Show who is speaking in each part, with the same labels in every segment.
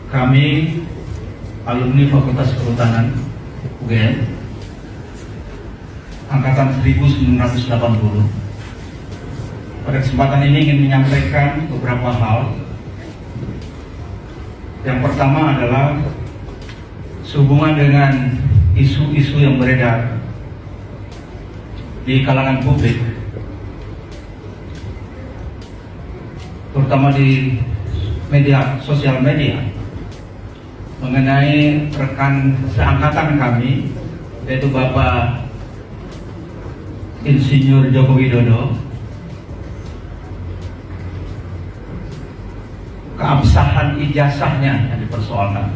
Speaker 1: Kami alumni Fakultas Kehutanan UGM angkatan 1980. Pada kesempatan ini ingin menyampaikan beberapa hal. Yang pertama adalah sehubungan dengan isu-isu yang beredar di kalangan publik, terutama di sosial media, mengenai rekan seangkatan kami, yaitu Bapak Insinyur Joko Widodo, keabsahan ijazahnya yang dipersoalkan.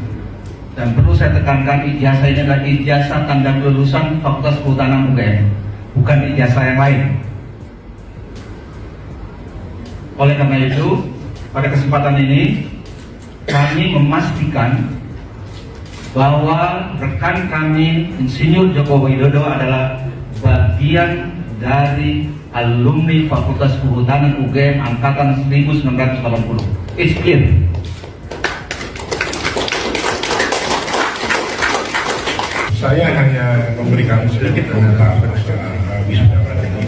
Speaker 1: Dan perlu saya tekankan, ijazah ini adalah ijazah tanda kelulusan Fakultas Kehutanan UGM, bukan ijazah yang lain. Oleh karena itu, pada kesempatan ini kami memastikan bahwa rekan kami Insinyur Joko Widodo adalah bagian dari alumni Fakultas Kehutanan UGM angkatan 1980. It's clear.
Speaker 2: Saya hanya memberikan sedikit komentar wisuda ini,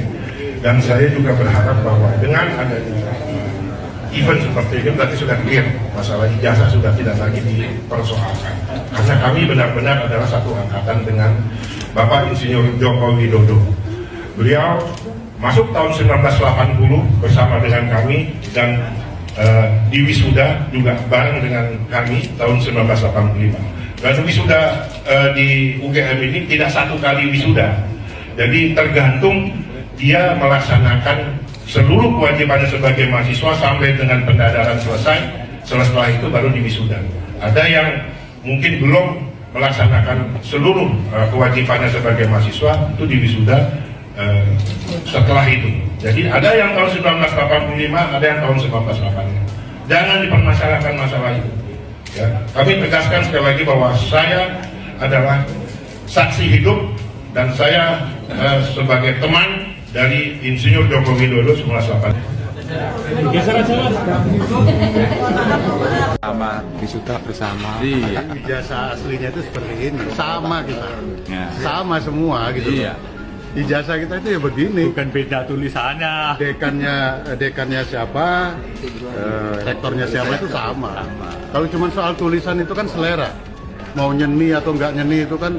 Speaker 2: dan saya juga berharap bahwa dengan adanya event seperti ini berarti sudah clear, masalah ijazah sudah tidak lagi dipersoalkan, karena kami benar-benar adalah satu angkatan dengan Bapak Insinyur Joko Widodo. Beliau masuk tahun 1980 bersama dengan kami, dan di wisuda juga bareng dengan kami tahun 1985. Dan wisuda di UGM ini tidak satu kali wisuda, jadi tergantung dia melaksanakan seluruh kewajibannya sebagai mahasiswa sampai dengan pendadaran selesai. Setelah itu baru di wisuda. Ada yang mungkin belum melaksanakan seluruh kewajibannya sebagai mahasiswa, itu di wisuda setelah itu. Jadi ada yang tahun 1985, ada yang tahun 1985. Jangan dipermasalahkan masalah itu. Ya, kami tegaskan sekali lagi bahwa saya adalah saksi hidup, dan saya sebagai teman dari Insinyur Joko Widodo 1980.
Speaker 3: Sama wisuda bersama.
Speaker 4: Iya. Ijazah aslinya itu seperti ini, sama kita, ya. Sama semua gitu. Iya. Ijazah kita itu ya begini.
Speaker 3: Bukan beda tulisannya.
Speaker 4: Dekannya siapa, rektornya siapa itu sama. Kalau cuma soal tulisan itu kan selera. Mau nyeni atau enggak nyeni itu kan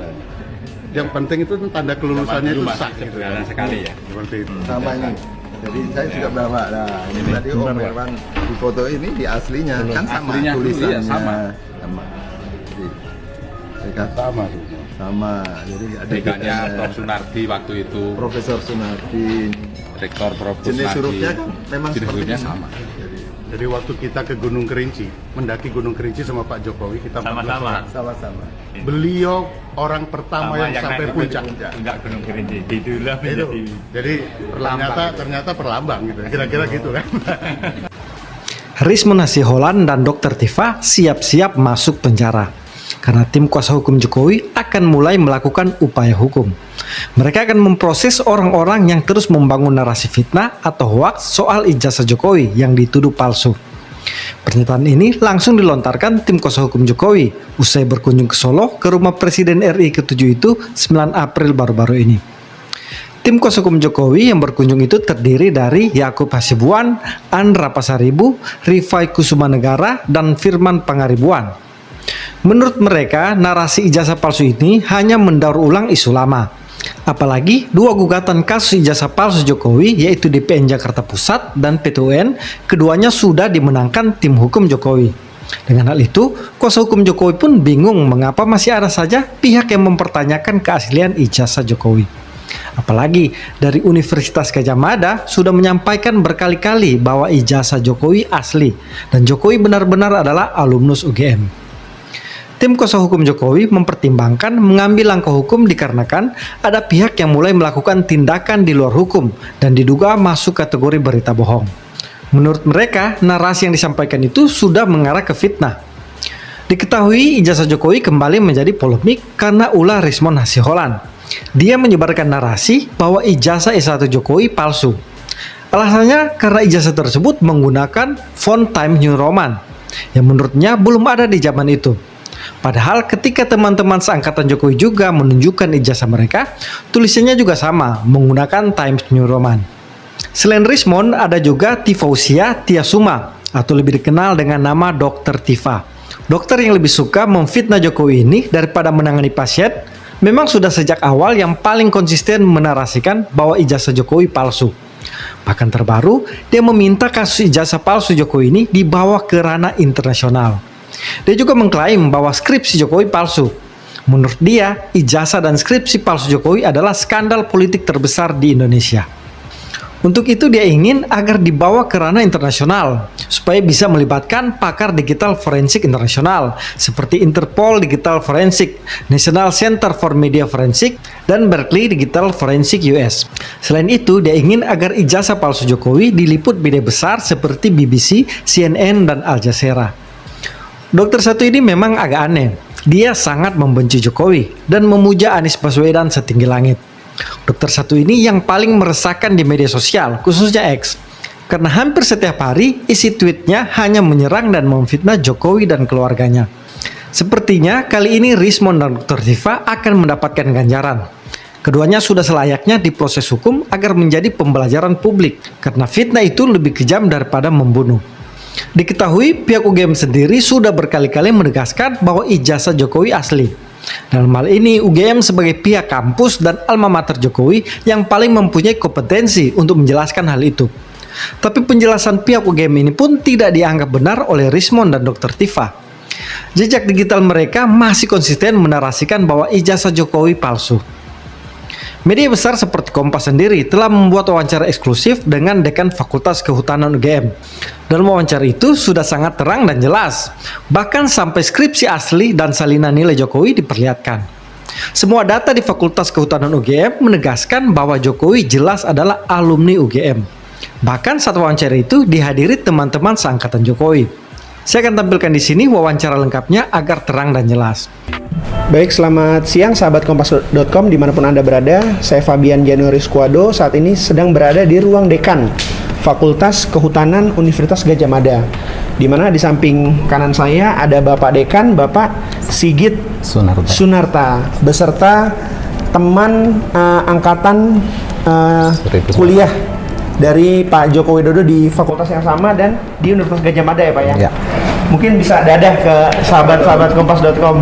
Speaker 4: yang penting itu tanda kelulusannya itu sah.
Speaker 3: Sederhana sekali ya.
Speaker 4: Seperti itu.
Speaker 5: Sama ini. Jadi saya juga bawa. Nah, ini tadi Om Irwan di foto ini di aslinya kan sama
Speaker 3: Aslinya,
Speaker 5: tulisannya.
Speaker 3: iya, sama.
Speaker 5: Jadi, sama. Jadi ada
Speaker 3: Dekannya Prof. Sunardi waktu itu.
Speaker 5: Profesor Sunardi.
Speaker 3: Rektor Prof.
Speaker 5: Jenis
Speaker 3: Sunardi.
Speaker 5: hurufnya kan memang
Speaker 3: Jenis
Speaker 5: seperti
Speaker 3: hurufnya
Speaker 5: ini.
Speaker 3: sama.
Speaker 4: Jadi waktu kita ke Gunung Kerinci, mendaki Gunung Kerinci sama Pak Jokowi, kita
Speaker 3: Sama-sama.
Speaker 5: Sama-sama.
Speaker 4: Beliau orang pertama yang sampai puncak.
Speaker 3: Enggak Gunung Kerinci. Itulah
Speaker 4: Itu. Jadi ternyata perlambang gitu. Kira-kira gitu kan.
Speaker 6: Rismon Nassiholan dan Dr. Tifa siap-siap masuk penjara karena tim kuasa hukum Jokowi akan mulai melakukan upaya hukum. Mereka akan memproses orang-orang yang terus membangun narasi fitnah atau hoaks soal ijazah Jokowi yang dituduh palsu. Pernyataan ini langsung dilontarkan tim kuasa hukum Jokowi usai berkunjung ke Solo ke rumah Presiden RI ke-7 itu 9 April baru-baru ini. Tim kuasa hukum Jokowi yang berkunjung itu terdiri dari Yakub Hasibuan, Andra Pasaribu, Rifai Kusumanegara, dan Firman Pangaribuan. Menurut mereka, narasi ijazah palsu ini hanya mendaur ulang isu lama. Apalagi dua gugatan kasus ijazah palsu Jokowi, yaitu di PN Jakarta Pusat dan PT UN, keduanya sudah dimenangkan tim hukum Jokowi. Dengan hal itu, kuasa hukum Jokowi pun bingung mengapa masih ada saja pihak yang mempertanyakan keaslian ijazah Jokowi. Apalagi dari Universitas Gadjah Mada sudah menyampaikan berkali-kali bahwa ijazah Jokowi asli dan Jokowi benar-benar adalah alumnus UGM. Tim kuasa hukum Jokowi mempertimbangkan mengambil langkah hukum dikarenakan ada pihak yang mulai melakukan tindakan di luar hukum dan diduga masuk kategori berita bohong. Menurut mereka, narasi yang disampaikan itu sudah mengarah ke fitnah. Diketahui ijazah Jokowi kembali menjadi polemik karena ulah Rismon Nassiholan. Dia menyebarkan narasi bahwa ijazah S1 Jokowi palsu. Alasannya karena ijazah tersebut menggunakan font Times New Roman. yang menurutnya belum ada di zaman itu. Padahal ketika teman-teman seangkatan Jokowi juga menunjukkan ijazah mereka, tulisannya juga sama, menggunakan Times New Roman. Selain Rismond, ada juga Tifausia Tiasuma, atau lebih dikenal dengan nama Dr. Tifa. Dokter yang lebih suka memfitnah Jokowi ini daripada menangani pasien, memang sudah sejak awal yang paling konsisten menarasikan bahwa ijazah Jokowi palsu. Bahkan terbaru, dia meminta kasus ijazah palsu Jokowi ini dibawa ke ranah internasional. Dia juga mengklaim bahwa skripsi Jokowi palsu. Menurut dia, ijazah dan skripsi palsu Jokowi adalah skandal politik terbesar di Indonesia. Untuk itu dia ingin agar dibawa ke ranah internasional, supaya bisa melibatkan pakar digital forensik internasional, seperti Interpol Digital Forensik, National Center for Media Forensic, dan Berkeley Digital Forensic US. Selain itu, dia ingin agar ijazah palsu Jokowi diliput media besar seperti BBC, CNN, dan Al Jazeera. Dokter satu ini memang agak aneh. Dia sangat membenci Jokowi dan memuja Anies Baswedan setinggi langit. Dokter satu ini yang paling meresahkan di media sosial, khususnya X. Karena hampir setiap hari isi tweetnya hanya menyerang dan memfitnah Jokowi dan keluarganya. Sepertinya kali ini Rismond dan Dr. Tifa akan mendapatkan ganjaran. Keduanya sudah selayaknya diproses hukum agar menjadi pembelajaran publik, karena fitnah itu lebih kejam daripada membunuh. Diketahui pihak UGM sendiri sudah berkali-kali menegaskan bahwa ijazah Jokowi asli. Dalam hal ini UGM sebagai pihak kampus dan alma mater Jokowi yang paling mempunyai kompetensi untuk menjelaskan hal itu. Tapi penjelasan pihak UGM ini pun tidak dianggap benar oleh Rismond dan Dr. Tifa. Jejak digital mereka masih konsisten menarasikan bahwa ijazah Jokowi palsu. Media besar seperti Kompas sendiri telah membuat wawancara eksklusif dengan Dekan Fakultas Kehutanan UGM. Dalam wawancara itu sudah sangat terang dan jelas, bahkan sampai skripsi asli dan salinan nilai Jokowi diperlihatkan. Semua data di Fakultas Kehutanan UGM menegaskan bahwa Jokowi jelas adalah alumni UGM. Bahkan saat wawancara itu dihadiri teman-teman seangkatan Jokowi. Saya akan tampilkan di sini wawancara lengkapnya agar terang dan jelas.
Speaker 7: Baik, selamat siang sahabat Kompas.com dimanapun Anda berada. Saya Fabian Januari Squado, saat ini sedang berada di ruang dekan Fakultas Kehutanan Universitas Gadjah Mada, di mana di samping kanan saya ada Bapak Dekan, Bapak Sigit Sunarta, beserta teman angkatan kuliah dari Pak Joko Widodo di fakultas yang sama dan di Universitas Gadjah Mada ya Pak ya? Mungkin bisa dadah ke sahabat-sahabat Kompas.com.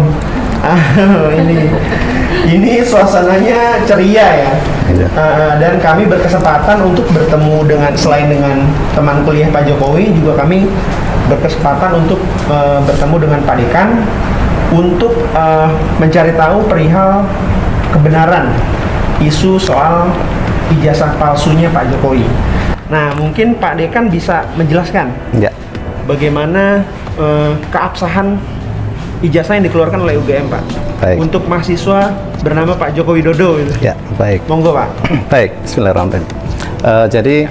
Speaker 7: Ini suasananya ceria ya. Dan kami berkesempatan untuk bertemu selain dengan teman kuliah Pak Jokowi, juga kami berkesempatan untuk bertemu dengan Pak Dekan untuk mencari tahu perihal kebenaran isu soal ijazah palsunya Pak Jokowi. Nah, mungkin Pak Dekan bisa menjelaskan bagaimana keabsahan ijazah yang dikeluarkan oleh UGM, Pak. Baik. Untuk mahasiswa bernama Pak Joko Widodo.
Speaker 8: Ya, baik.
Speaker 7: Monggo, Pak.
Speaker 8: Baik, bismillahirrahmanirrahim. Jadi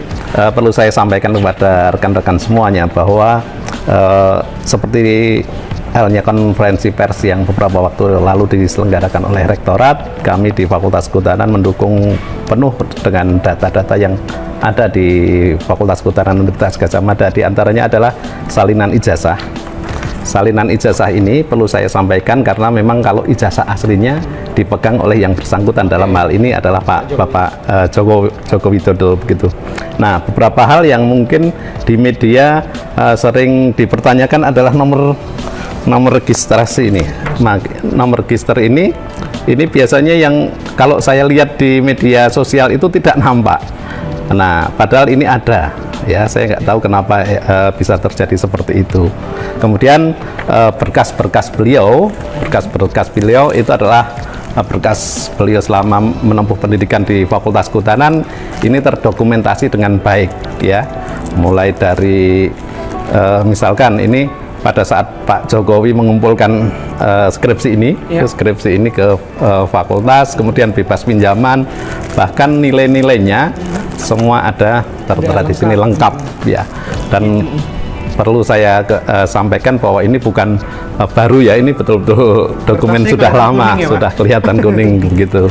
Speaker 8: perlu saya sampaikan kepada rekan-rekan semuanya bahwa seperti halnya konferensi pers yang beberapa waktu lalu diselenggarakan oleh Rektorat, kami di Fakultas Kehutanan mendukung penuh dengan data-data yang ada di Fakultas Kehutanan Universitas Gadjah Mada. Di antaranya adalah salinan ijazah. Salinan ijazah ini perlu saya sampaikan karena memang kalau ijazah aslinya dipegang oleh yang bersangkutan, dalam hal ini adalah Bapak Joko Widodo begitu. Nah, beberapa hal yang mungkin di media sering dipertanyakan adalah nomor registrasi ini. Nah, nomor register ini biasanya yang kalau saya lihat di media sosial itu tidak nampak. Nah, padahal ini ada. Ya, saya nggak tahu kenapa bisa terjadi seperti itu. Kemudian berkas-berkas beliau itu adalah berkas beliau selama menempuh pendidikan di Fakultas Kehutanan ini terdokumentasi dengan baik, ya. Mulai dari misalkan ini pada saat Pak Jokowi mengumpulkan skripsi ini ke fakultas, kemudian bebas pinjaman, bahkan nilai-nilainya semua ada tertera di sini lengkap, ya. Dan perlu saya sampaikan bahwa ini bukan baru ya, ini betul-betul dokumen sudah lama, sudah kelihatan kuning begitu.